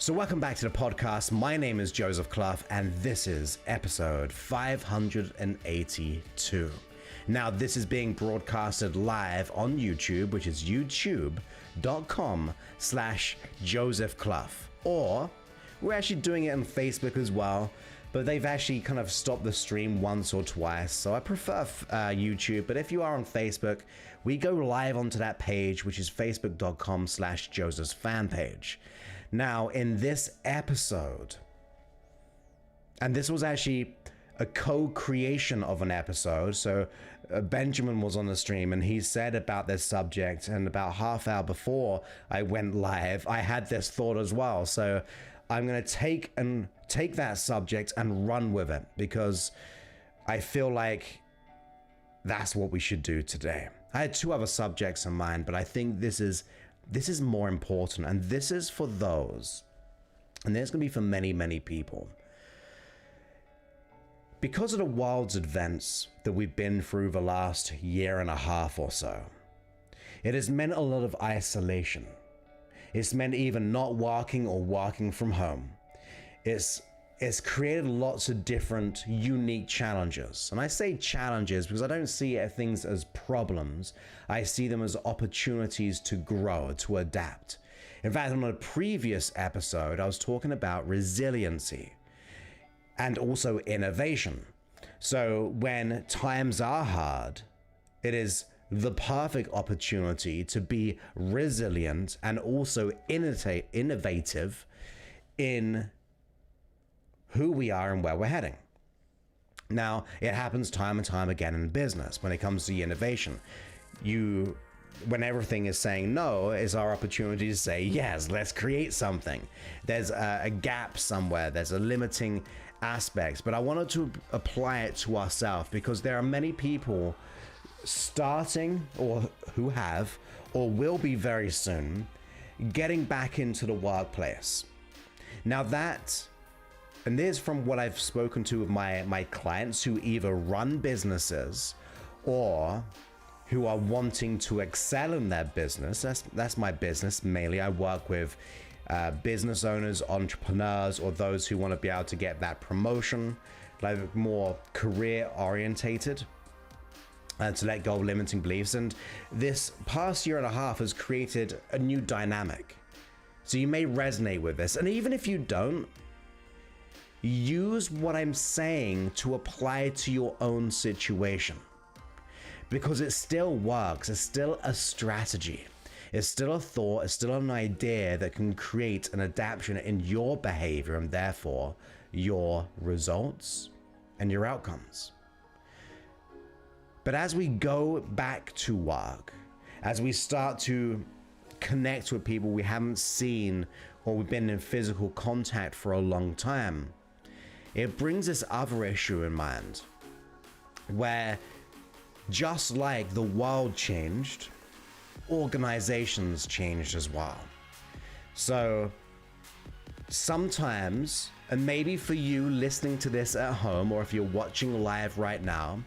So welcome back to the podcast. My name is Joseph Clough, and this is episode 582. Now, this is being broadcasted live on YouTube, which is youtube.com/Joseph Clough. Or we're actually doing it on Facebook as well, but they've actually kind of stopped the stream once or twice. So I prefer YouTube, but if you are on Facebook, we go live onto that page, which is facebook.com/Joseph's fan page. Now, in this episode, and this was actually a co-creation of an episode. So Benjamin was on the stream and he said about this subject, and about half hour before I went live, I had this thought as well. So I'm going to take that subject and run with it, because I feel like that's what we should do today. I had two other subjects in mind, but I think this is more important, and this is for those, and there's going to be for many, many people. Because of the world's events that we've been through the last year and a half or so, it has meant a lot of isolation. It's meant even not working or working from home. It's created lots of different unique challenges. And I say challenges because I don't see things as problems. I see them as opportunities to grow, to adapt. In fact, on a previous episode, I was talking about resiliency and also innovation. So when times are hard, it is the perfect opportunity to be resilient and also innovative in who we are and where we're heading. Now, it happens time and time again in business when it comes to innovation. When everything is saying no, is our opportunity to say, yes, let's create something. There's a gap somewhere, there's a limiting aspect, but I wanted to apply it to ourselves, because there are many people starting, or who have, or will be very soon, getting back into the workplace. Now and this is from what I've spoken to with my clients who either run businesses or who are wanting to excel in their business. That's my business mainly. I work with business owners, entrepreneurs, or those who want to be able to get that promotion, like more career orientated, and to let go of limiting beliefs. And this past year and a half has created a new dynamic. So you may resonate with this. And even if you don't, use what I'm saying to apply to your own situation, because it still works. It's still a strategy. It's still a thought. It's still an idea that can create an adaptation in your behavior and therefore your results and your outcomes. But as we go back to work, as we start to connect with people we haven't seen or we've been in physical contact for a long time, it brings this other issue in mind, where just like the world changed, organizations changed as well. So sometimes, and maybe for you listening to this at home, or if you're watching live right now,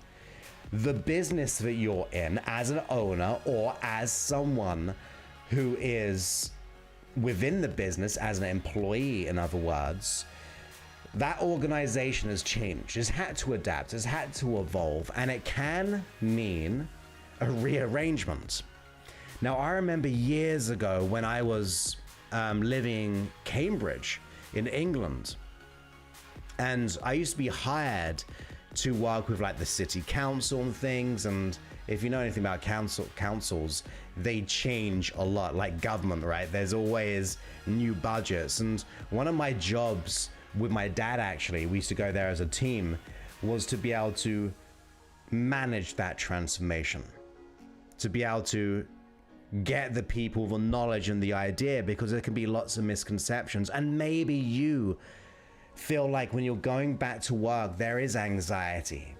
the business that you're in as an owner or as someone who is within the business, as an employee, in other words, that organization has changed, has had to adapt, has had to evolve, and it can mean a rearrangement. Now, I remember years ago when I was living in Cambridge in England, and I used to be hired to work with like the city council and things. And if you know anything about councils, they change a lot, like government, right? There's always new budgets. And one of my jobs with my dad, actually, we used to go there as a team, was to be able to manage that transformation, to be able to get the people the knowledge and the idea, because there can be lots of misconceptions. And maybe you feel like when you're going back to work, there is anxiety.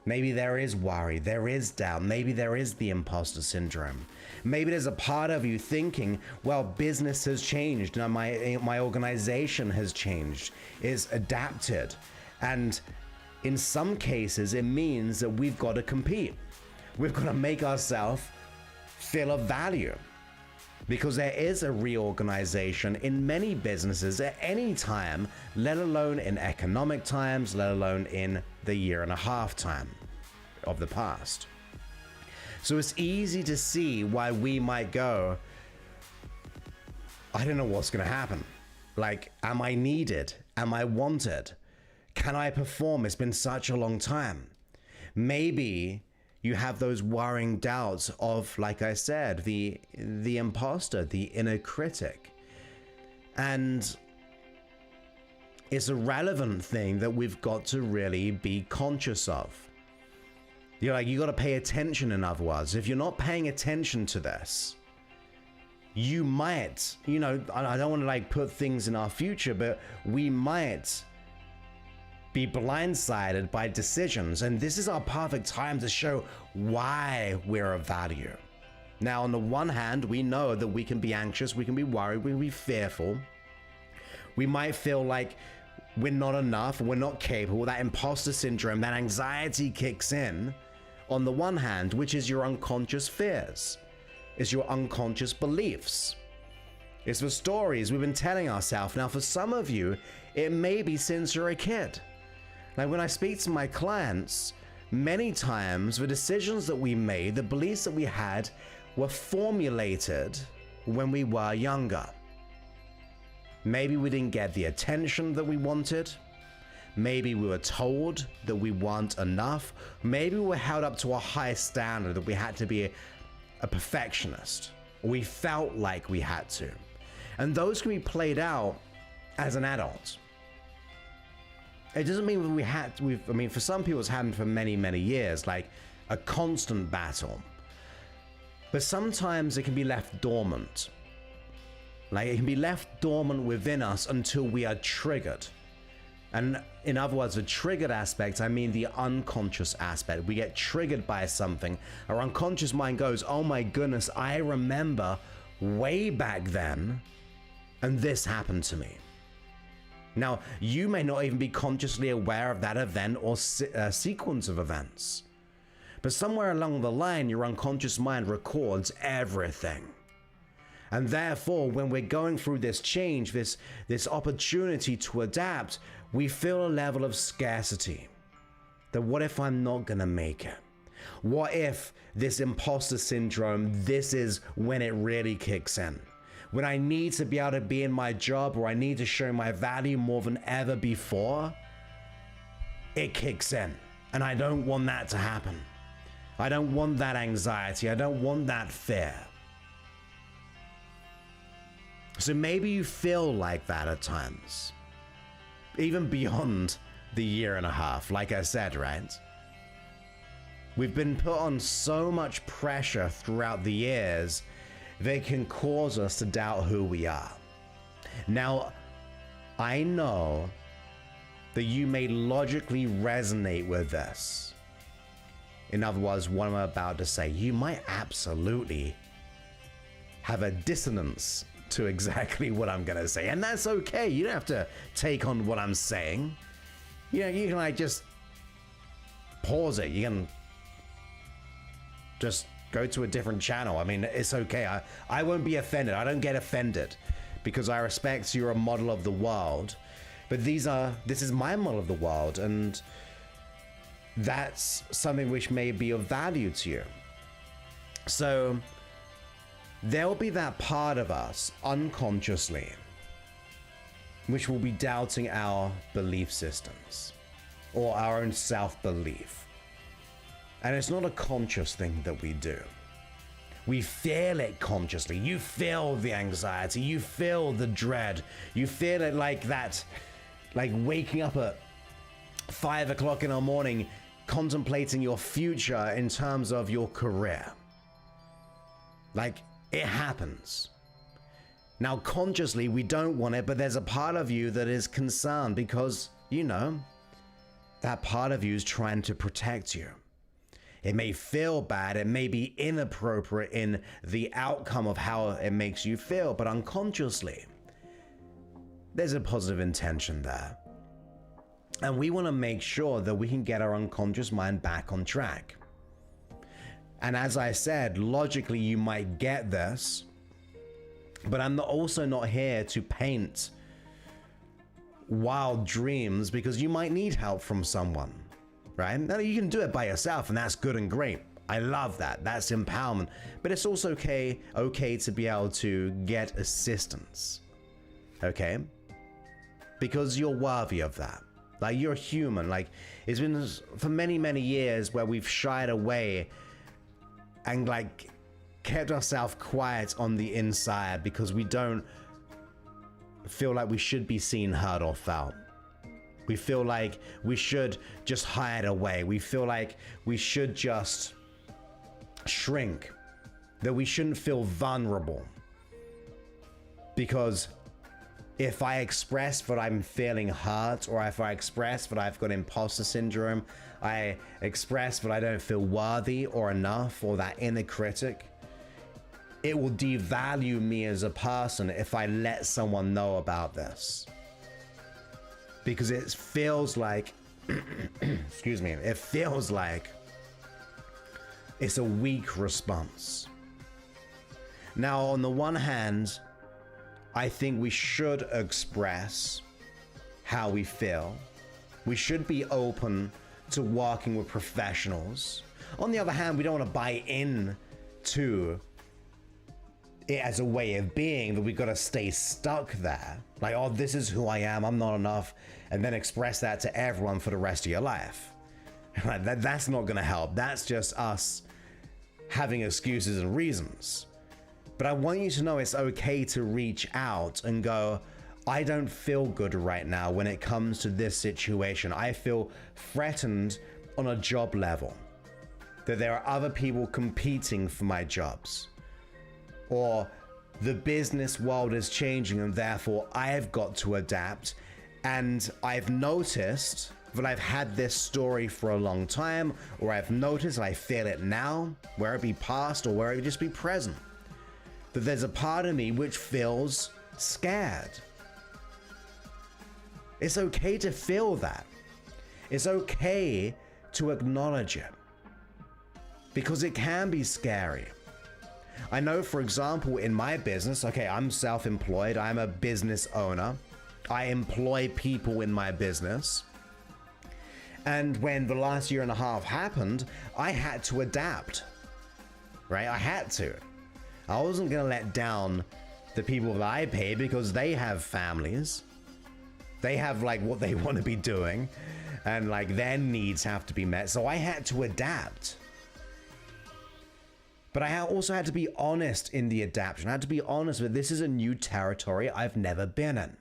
Maybe there is worry, there is doubt, maybe there is the imposter syndrome. Maybe there's a part of you thinking, well, business has changed, now my organization has changed, is adapted. And in some cases, it means that we've got to compete. We've got to make ourselves feel of value. Because there is a reorganization in many businesses at any time, let alone in economic times, let alone in the year and a half time of the past. So it's easy to see why we might go, I don't know what's going to happen. Like, am I needed? Am I wanted? Can I perform? It's been such a long time. Maybe you have those worrying doubts of, like I said, the imposter, the inner critic. And it's a relevant thing that we've got to really be conscious of. You're like, you got to pay attention, in other words. If you're not paying attention to this, you might, I don't want to like put things in our future, but we might be blindsided by decisions. And this is our perfect time to show why we're of value. Now, on the one hand, we know that we can be anxious, we can be worried, we can be fearful. We might feel like we're not enough, we're not capable, that imposter syndrome, that anxiety kicks in on the one hand, which is your unconscious fears. It's your unconscious beliefs. It's the stories we've been telling ourselves. Now, for some of you, it may be since you're a kid. Like when I speak to my clients, many times the decisions that we made, the beliefs that we had, were formulated when we were younger. Maybe we didn't get the attention that we wanted. Maybe we were told that we weren't enough. Maybe we were held up to a high standard that we had to be a perfectionist. We felt like we had to. And those can be played out as an adult. It doesn't mean that we had to, for some people it's happened for many, many years, like a constant battle. But sometimes it can be left dormant. Like it can be left dormant within us until we are triggered. And in other words, the triggered aspect, I mean the unconscious aspect. We get triggered by something. Our unconscious mind goes, oh my goodness, I remember way back then, and this happened to me. Now, you may not even be consciously aware of that event or sequence of events. But somewhere along the line, your unconscious mind records everything. And therefore, when we're going through this change, this opportunity to adapt, we feel a level of scarcity. That what if I'm not gonna make it? What if this imposter syndrome, this is when it really kicks in? When I need to be able to be in my job or I need to show my value more than ever before, it kicks in. And I don't want that to happen. I don't want that anxiety. I don't want that fear. So maybe you feel like that at times, even beyond the year and a half, like I said, right? We've been put on so much pressure throughout the years, they can cause us to doubt who we are. Now, I know that you may logically resonate with this. In other words, what I'm about to say, you might absolutely have a dissonance to exactly what I'm gonna say, and that's okay. You don't have to take on what I'm saying. You can like just pause it. You can just go to a different channel. I mean, it's okay. I won't be offended. I don't get offended because I respect you're a model of the world, but this is my model of the world, and that's something which may be of value to you. So there'll be that part of us unconsciously which will be doubting our belief systems or our own self-belief. And it's not a conscious thing that we do. We feel it consciously. You feel the anxiety, you feel the dread, you feel it like that, like waking up at 5 o'clock in the morning, contemplating your future in terms of your career. Like, it happens. Now, consciously, we don't want it, but there's a part of you that is concerned because, that part of you is trying to protect you. It may feel bad, it may be inappropriate in the outcome of how it makes you feel, but unconsciously, there's a positive intention there. And we want to make sure that we can get our unconscious mind back on track. And as I said, logically, you might get this But I'm also not here to paint wild dreams, because you might need help from someone, right? Now, you can do it by yourself, and that's good and great. I love that. That's empowerment. But it's also okay to be able to get assistance, okay? Because you're worthy of that. Like, you're human. Like, it's been for many, many years where we've shied away and like kept ourselves quiet on the inside because we don't feel like we should be seen, heard, or felt. We feel like we should just hide away. We feel like we should just shrink, that we shouldn't feel vulnerable. Because if I express that I'm feeling hurt, or if I express that I've got imposter syndrome, I express that I don't feel worthy or enough, or that inner critic, it will devalue me as a person if I let someone know about this. Because it feels like, excuse me, it feels like it's a weak response. Now, on the one hand, I think we should express how we feel. We should be open to working with professionals. On the other hand, we don't want to buy in to it as a way of being, that we've got to stay stuck there. Like, oh, this is who I am, I'm not enough, and then express that to everyone for the rest of your life. That's not going to help. That's just us having excuses and reasons. But I want you to know it's okay to reach out and go, I don't feel good right now when it comes to this situation. I feel threatened on a job level, that there are other people competing for my jobs, or the business world is changing and therefore I've got to adapt. And I've noticed that I've had this story for a long time, or I've noticed I feel it now, whether it be past or whether it just be present, that there's a part of me which feels scared. It's okay to feel that. It's okay to acknowledge it, because it can be scary. I know, for example, in my business, okay, I'm self-employed, I'm a business owner, I employ people in my business. And when the last year and a half happened, I had to adapt, right? I had to. I wasn't gonna let down the people that I pay, because they have families. They have like what they want to be doing, and like their needs have to be met. So I had to adapt. But I also had to be honest in the adaptation. I had to be honest with, this is a new territory I've never been in.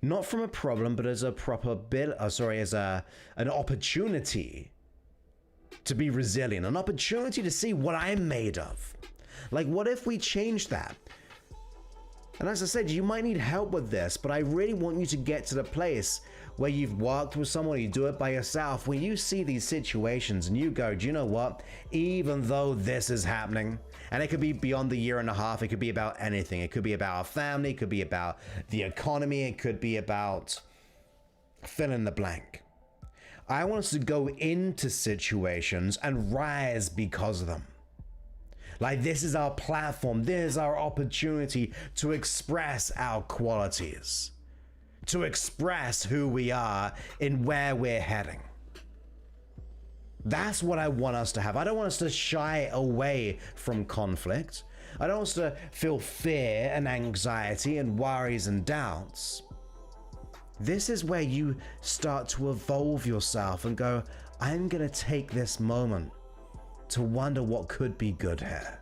Not from a problem, but as a an opportunity to be resilient, an opportunity to see what I'm made of. Like, what if we change that? And as I said, you might need help with this, but I really want you to get to the place where you've worked with someone, you do it by yourself, when you see these situations and you go, do you know what? Even though this is happening, and it could be beyond the year and a half, it could be about anything. It could be about our family, it could be about the economy, it could be about fill in the blank. I want us to go into situations and rise because of them. Like, this is our platform, this is our opportunity to express our qualities, to express who we are and where we're heading. That's what I want us to have. I don't want us to shy away from conflict. I don't want us to feel fear and anxiety and worries and doubts. This is where you start to evolve yourself and go, I'm gonna take this moment to wonder what could be good here.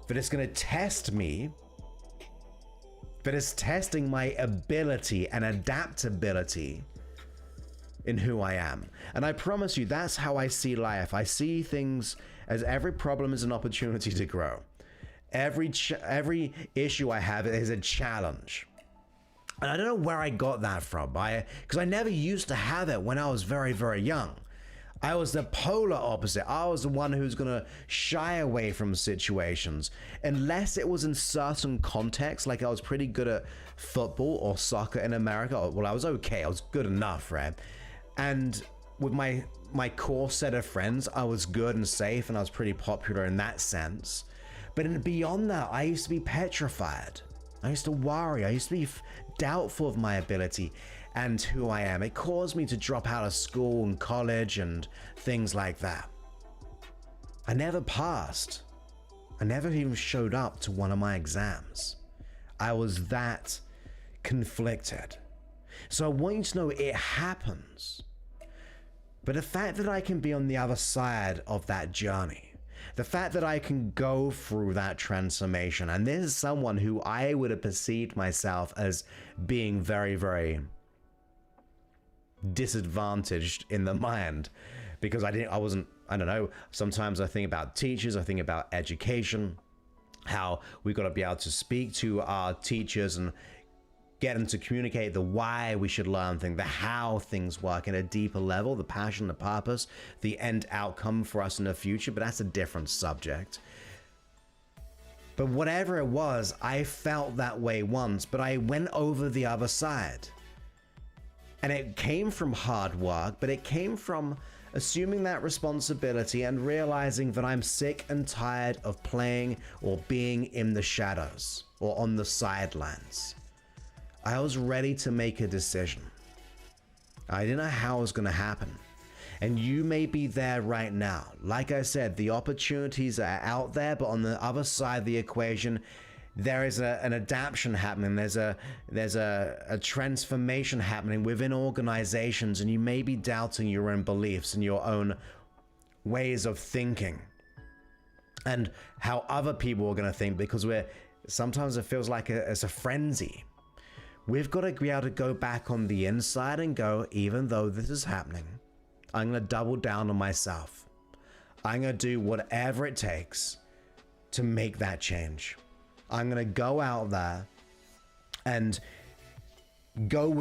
But it's gonna test me, but it's testing my ability and adaptability in who I am. And I promise you, that's how I see life. I see things as every problem is an opportunity to grow. Every issue I have is a challenge. And I don't know where I got that from, because I never used to have it when I was very, very young. I was the polar opposite. I was the one who's gonna shy away from situations unless it was in certain contexts. Like, I was pretty good at football or soccer in America. Well, I was okay. I was good enough, right? And with my core set of friends, I was good and safe, and I was pretty popular in that sense. But beyond that, I used to be petrified. I used to worry. I used to be doubtful of my ability and who I am. It caused me to drop out of school and college and things like that. I never passed. I never even showed up to one of my exams. I was that conflicted. So I want you to know it happens. But the fact that I can be on the other side of that journey, the fact that I can go through that transformation, and this is someone who I would have perceived myself as being very, very disadvantaged in the mind, because I don't know, sometimes I think about teachers, I think about education, how we've got to be able to speak to our teachers and get them to communicate the why we should learn things, the how things work at a deeper level, the passion, the purpose, the end outcome for us in the future, but that's a different subject. But whatever it was, I felt that way once, but I went over the other side. And it came from hard work, but it came from assuming that responsibility and realizing that I'm sick and tired of playing or being in the shadows or on the sidelines. I was ready to make a decision. I didn't know how it was going to happen. And you may be there right now. Like I said, the opportunities are out there, but on the other side of the equation, there is an adaptation happening. There's a transformation happening within organizations, and you may be doubting your own beliefs and your own ways of thinking and how other people are going to think, because sometimes it feels like it's a frenzy. We've got to be able to go back on the inside and go, even though this is happening, I'm going to double down on myself. I'm going to do whatever it takes to make that change. I'm going to go out there and go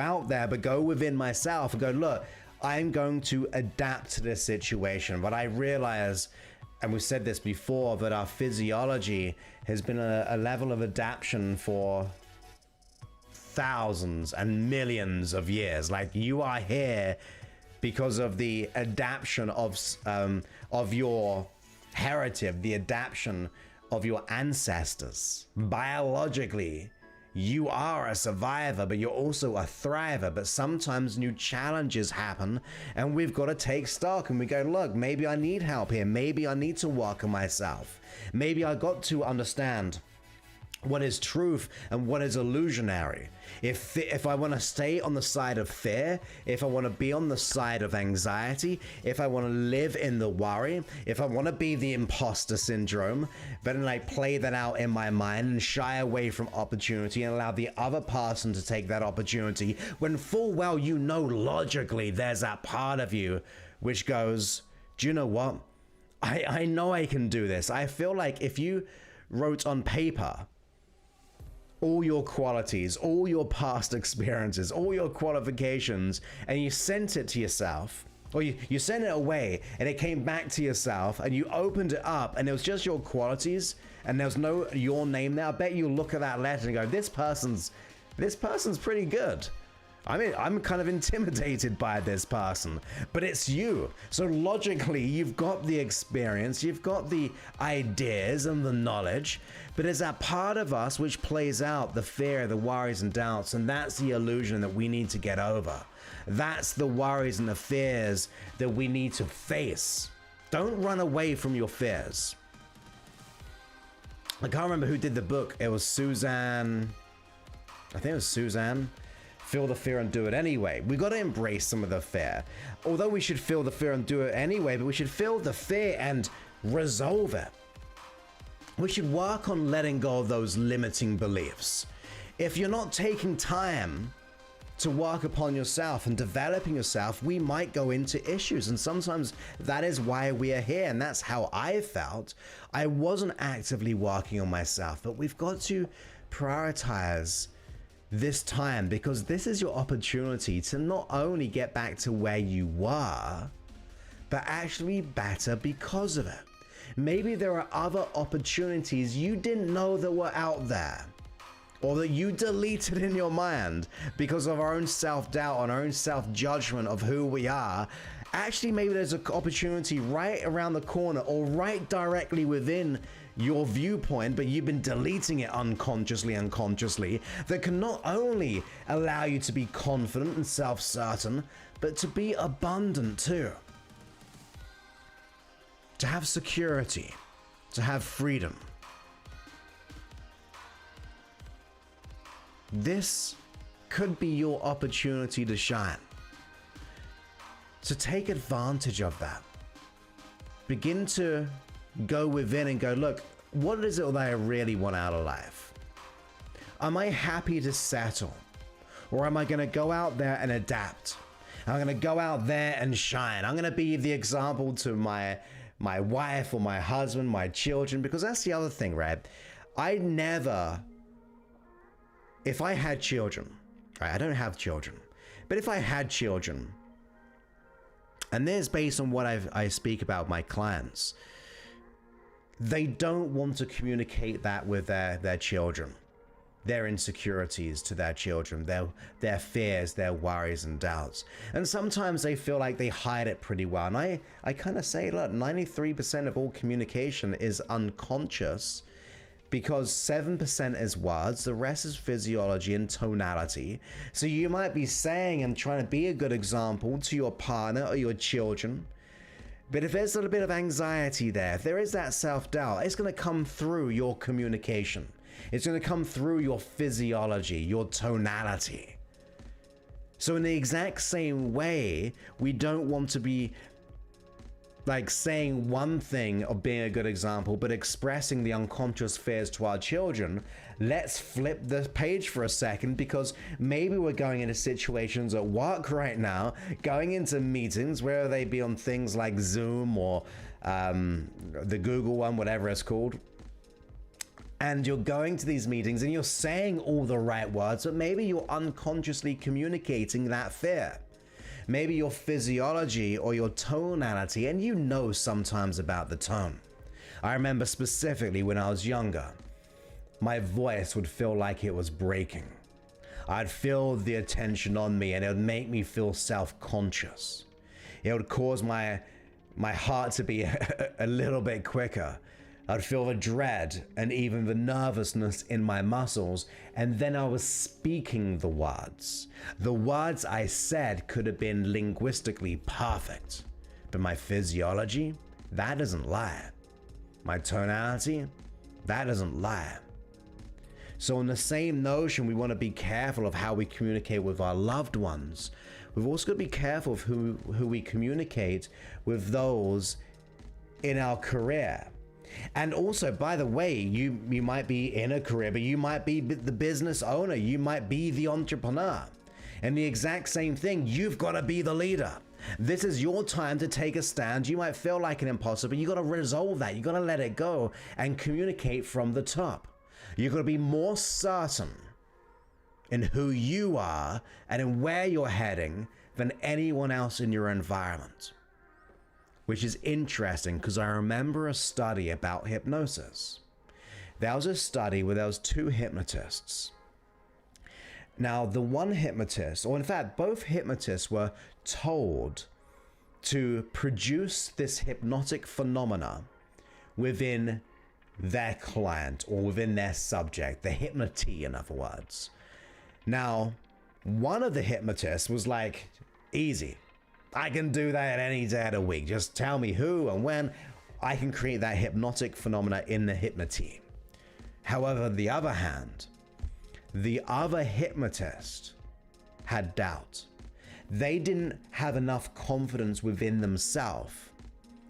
out there, but go within myself and go, look, I'm going to adapt to this situation. But I realize, and we've said this before, that our physiology has been a level of adaptation for thousands and millions of years. Like, you are here because of the adaptation of your heritage, the adaptation of your ancestors. Biologically, you are a survivor, but you're also a thriver. But sometimes new challenges happen, and we've got to take stock and we go, look, maybe I need help here. Maybe I need to work on myself. Maybe I got to understand what is truth and what is illusionary. If I want to stay on the side of fear, if I want to be on the side of anxiety, if I want to live in the worry, if I want to be the imposter syndrome, but then I play that out in my mind and shy away from opportunity and allow the other person to take that opportunity, when full well you know logically there's that part of you which goes, do you know what? I know I can do this. I feel like if you wrote on paper all your qualities, all your past experiences, all your qualifications, and you sent it to yourself, or you sent it away and it came back to yourself, and you opened it up and it was just your qualities and there was no your name there, I bet you look at that letter and go, this person's pretty good. I mean, I'm kind of intimidated by this person, but it's you. So logically, you've got the experience, you've got the ideas and the knowledge, but there's that part of us which plays out the fear, the worries and doubts, and that's the illusion that we need to get over. That's the worries and the fears that we need to face. Don't run away from your fears. I can't remember who did the book. It was Suzanne. I think it was Suzanne. Feel the fear and do it anyway. We got to embrace some of the fear. Although we should feel the fear and do it anyway, but we should feel the fear and resolve it. We should work on letting go of those limiting beliefs. If you're not taking time to work upon yourself and developing yourself, we might go into issues. And sometimes that is why we are here. And that's how I felt. I wasn't actively working on myself, but we've got to prioritize this time, because this is your opportunity to not only get back to where you were, but actually better because of it. Maybe there are other opportunities you didn't know that were out there, or that you deleted in your mind because of our own self-doubt and our own self-judgment of who we are, Actually, maybe there's an opportunity right around the corner or right directly within your viewpoint, but you've been deleting it unconsciously, that can not only allow you to be confident and self-certain, but to be abundant too. To have security, to have freedom. This could be your opportunity to shine. So take advantage of that. Begin to go within and go, look, what is it that I really want out of life? Am I happy to settle? Or am I going to go out there and adapt? I'm going to go out there and shine. I'm going to be the example to my wife or my husband, my children, because that's the other thing, right? If I had children, right? I don't have children, but if I had children, and this is based on what I speak about with my clients, they don't want to communicate that with their children, their insecurities to their children, their fears, their worries and doubts. And sometimes they feel like they hide it pretty well. And I kind of say, look, 93% of all communication is unconscious, because 7% is words, the rest is physiology and tonality. So you might be saying and trying to be a good example to your partner or your children, but if there's a little bit of anxiety there, if there is that self-doubt, it's going to come through your communication. It's going to come through your physiology, your tonality. So in the exact same way, we don't want to be like saying one thing of being a good example, but expressing the unconscious fears to our children. Let's flip the page for a second, because maybe we're going into situations at work right now, going into meetings, whether they be on things like Zoom or the Google one, whatever it's called. And you're going to these meetings and you're saying all the right words, but maybe you're unconsciously communicating that fear. Maybe your physiology or your tonality, and you know sometimes about the tone. I remember specifically when I was younger, my voice would feel like it was breaking. I'd feel the attention on me and it would make me feel self-conscious. It would cause my heart to be a little bit quicker. I'd feel the dread and even the nervousness in my muscles, and then I was speaking the words. The words I said could have been linguistically perfect, but my physiology, that doesn't lie. My tonality, that doesn't lie. So in the same notion, we want to be careful of how we communicate with our loved ones. We've also got to be careful of who we communicate with those in our career. And also, by the way, you might be in a career, but you might be the business owner, you might be the entrepreneur. And the exact same thing, you've got to be the leader. This is your time to take a stand. You might feel like an imposter, but you got to resolve that. You got to let it go and communicate from the top. You've got to be more certain in who you are and in where you're heading than anyone else in your environment. Which is interesting, because I remember a study about hypnosis. There was a study where there was two hypnotists. Now, the one hypnotist, or in fact, both hypnotists were told to produce this hypnotic phenomena within their client or within their subject, the hypnotee, in other words. Now, one of the hypnotists was like, easy. I can do that any day of the week. Just tell me who and when. I can create that hypnotic phenomena in the hypnotee. However, on the other hand, the other hypnotist had doubt. They didn't have enough confidence within themselves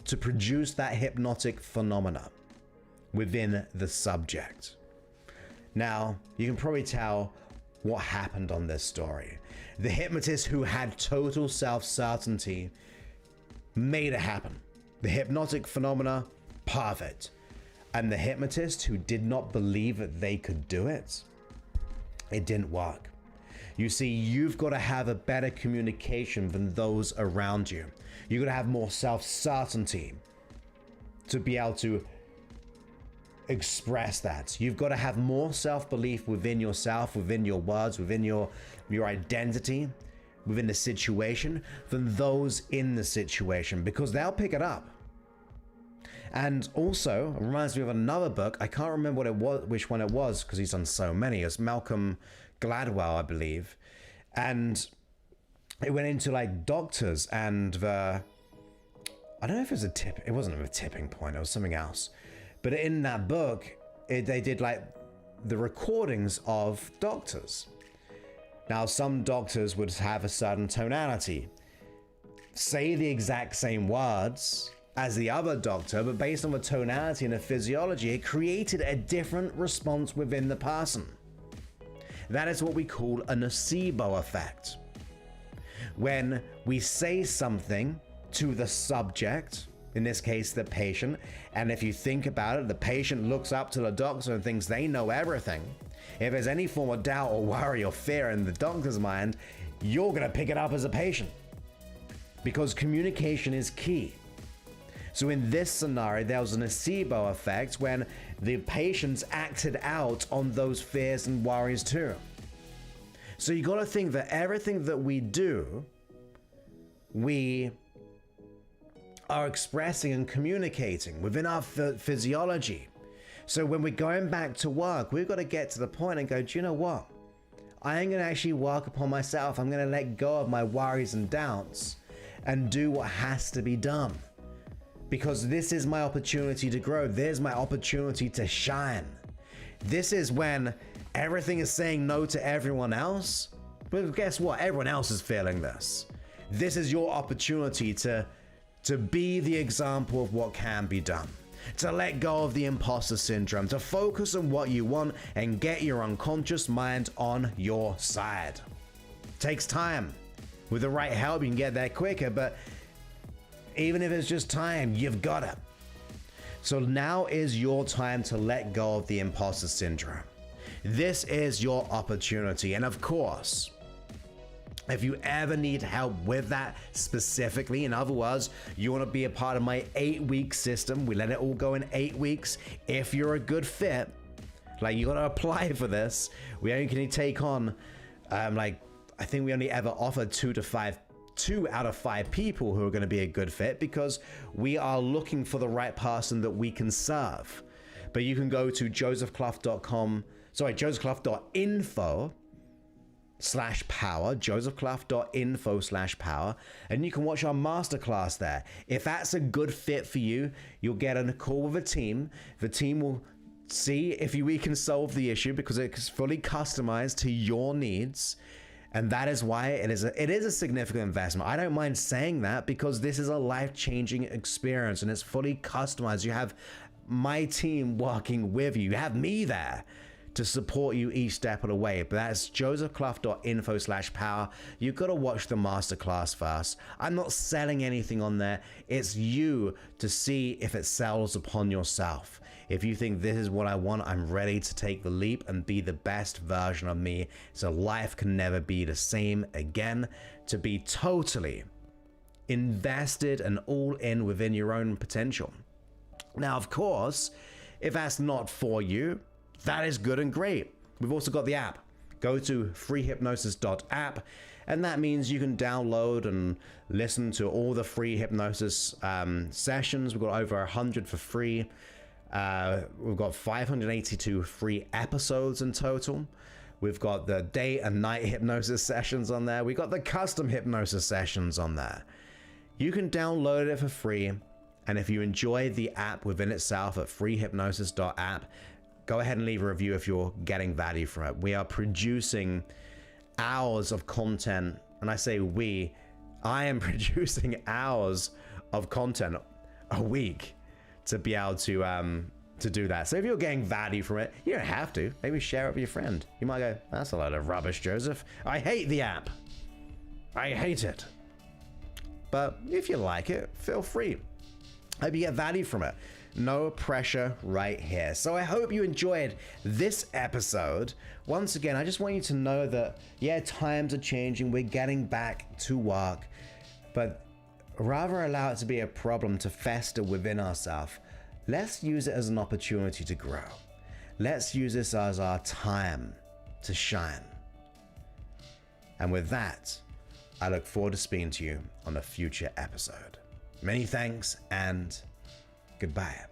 to produce that hypnotic phenomena within the subject. Now, you can probably tell what happened on this story. The hypnotist who had total self-certainty made it happen. The hypnotic phenomena, perfect. And the hypnotist who did not believe that they could do it, it didn't work. You see, you've got to have a better communication than those around you. You've got to have more self-certainty to be able to express that. You've got to have more self-belief within yourself, within your words, within your identity, within the situation than those in the situation, because they'll pick it up. And also, it reminds me of another book. I can't remember what it was, which one it was, because he's done so many. It's Malcolm Gladwell, I believe. And it went into like doctors and I don't know if it was it wasn't a tipping point, it was something else. But in that book, they did like the recordings of doctors. Now, some doctors would have a certain tonality, say the exact same words as the other doctor, but based on the tonality and the physiology, it created a different response within the person. That is what we call a nocebo effect. When we say something to the subject, in this case the patient, and if you think about it, the patient looks up to the doctor and thinks they know everything. If there's any form of doubt or worry or fear in the doctor's mind, you're going to pick it up as a patient, because communication is key. So in this scenario, there was a nocebo effect when the patients acted out on those fears and worries too. So you got to think that everything that we do, we are expressing and communicating within our physiology. So when we're going back to work, we've got to get to the point and go, do you know what? I am going to actually work upon myself. I'm going to let go of my worries and doubts and do what has to be done. Because this is my opportunity to grow. There's my opportunity to shine. This is when everything is saying no to everyone else. But guess what? Everyone else is feeling this. This is your opportunity to be the example of what can be done. To let go of the imposter syndrome, to focus on what you want and get your unconscious mind on your side. Takes time. With the right help, you can get there quicker, but even if it's just time, you've got it. So now is your time to let go of the imposter syndrome. This is your opportunity. And of course, if you ever need help with that specifically, in other words, you want to be a part of my 8-week system, we let it all go in 8 weeks. If you're a good fit, like, you got to apply for this. We only can take on, I think we only ever offer 2 out of 5 people who are going to be a good fit, because we are looking for the right person that we can serve. But you can go to josephclough.info/power, josephclough.info/power, and you can watch our masterclass there. If that's a good fit for you, you'll get on a call with a team. The team will see if we can solve the issue, because it's fully customized to your needs. And that is why it is a significant investment. I don't mind saying that, because this is a life-changing experience and it's fully customized. You have my team working with you. You have me there to support you each step of the way. But that's josephclough.info/power. You've got to watch the masterclass first. I'm not selling anything on there. It's you to see if it sells upon yourself. If you think this is what I want, I'm ready to take the leap and be the best version of me, so life can never be the same again, to be totally invested and all in within your own potential. Now, of course, if that's not for you, that is good and great. We've also got the app. Go to freehypnosis.app, and that means you can download and listen to all the free hypnosis sessions. We've got over 100 for free. We've got 582 free episodes in total. We've got the day and night hypnosis sessions on there. We've got the custom hypnosis sessions on there. You can download it for free. And if you enjoy the app within itself at freehypnosis.app, go ahead and leave a review if you're getting value from it. We are producing hours of content. And I say I am producing hours of content a week to be able to do that. So if you're getting value from it, you don't have to. Maybe share it with your friend. You might go, that's a lot of rubbish, Joseph. I hate the app. I hate it. But if you like it, feel free. Hope you get value from it. No pressure right here. So I hope you enjoyed this episode. Once again, I just want you to know that, yeah, times are changing. We're getting back to work. But rather allow it to be a problem to fester within ourselves. Let's use it as an opportunity to grow. Let's use this as our time to shine. And with that, I look forward to speaking to you on a future episode. Many thanks and goodbye.